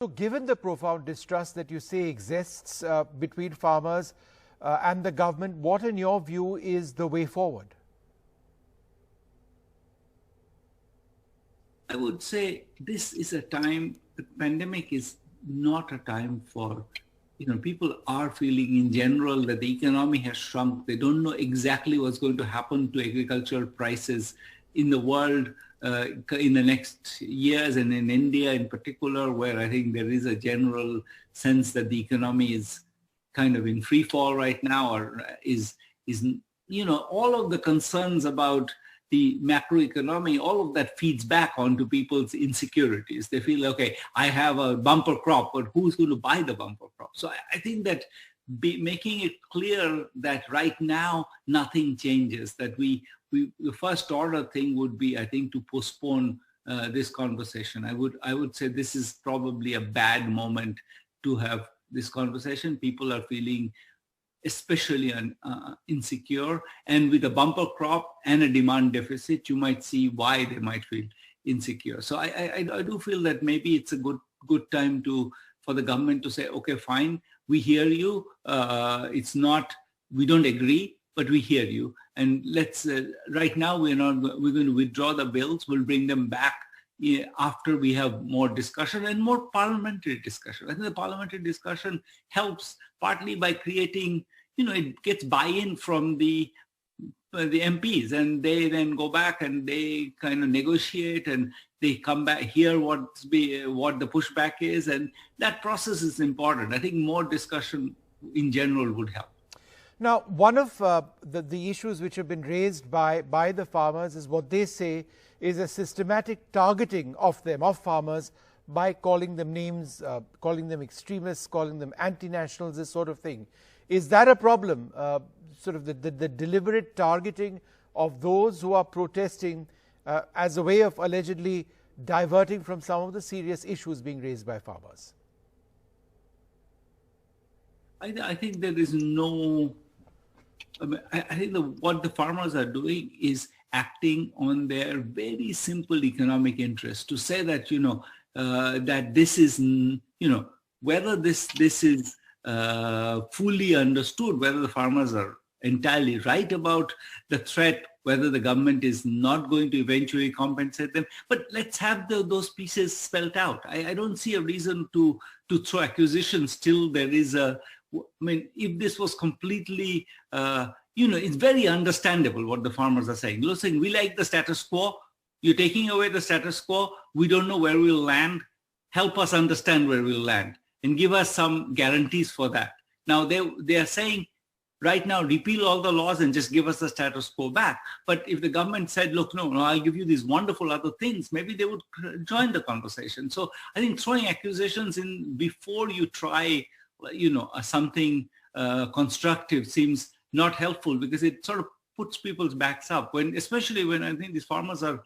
So given the profound distrust that you say exists between farmers and the government, what in your view is the way forward? I would say this is a time, the pandemic is not a time for, people are feeling in general that the economy has shrunk. They don't know exactly what's going to happen to agricultural prices in the world in the next years, and in India in particular, where I think there is a general sense that the economy is kind of in free fall right now, or is all of the concerns about the macroeconomy, all of that feeds back onto people's insecurities. They feel, okay, I have a bumper crop, but who's going to buy the bumper crop? So I think that making it clear that right now nothing changes, that the first order thing would be, I think, to postpone this conversation. I would say this is probably a bad moment to have this conversation. People are feeling especially insecure, and with a bumper crop and a demand deficit, you might see why they might feel insecure. So I do feel that maybe it's a good time for the government to say, okay, fine, we hear you. It's not, we don't agree, but we hear you. And let's right now we're going to withdraw the bills. We'll bring them back after we have more discussion and more parliamentary discussion. I think the parliamentary discussion helps partly by creating, it gets buy-in from the MPs, and they then go back and they kind of negotiate, and they come back, hear what the pushback is, and that process is important. I think more discussion in general would help. Now, one of the issues which have been raised by the farmers is what they say is a systematic targeting of farmers, by calling them names, calling them extremists, calling them anti-nationals, this sort of thing. Is that a problem, sort of the deliberate targeting of those who are protesting as a way of allegedly diverting from some of the serious issues being raised by farmers? I think there is no... I think what the farmers are doing is acting on their very simple economic interest, to say that, that this is, whether this is fully understood, whether the farmers are entirely right about the threat, whether the government is not going to eventually compensate them. But let's have those pieces spelled out. I don't see a reason to throw accusations till there is if this was completely, it's very understandable what the farmers are saying. They're saying, we like the status quo. You're taking away the status quo. We don't know where we'll land. Help us understand where we'll land and give us some guarantees for that. Now, they are saying, right now, repeal all the laws and just give us the status quo back. But if the government said, look, no, I'll give you these wonderful other things, maybe they would join the conversation. So I think throwing accusations in before you try something constructive seems not helpful, because it sort of puts people's backs up, especially when I think these farmers are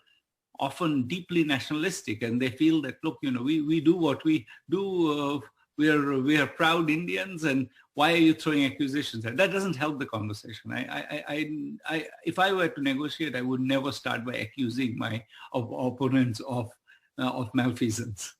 often deeply nationalistic, and they feel that, look, we do what we do, we are proud Indians, and why are you throwing accusations? That doesn't help the conversation. If I were to negotiate, I would never start by accusing my opponents of malfeasance.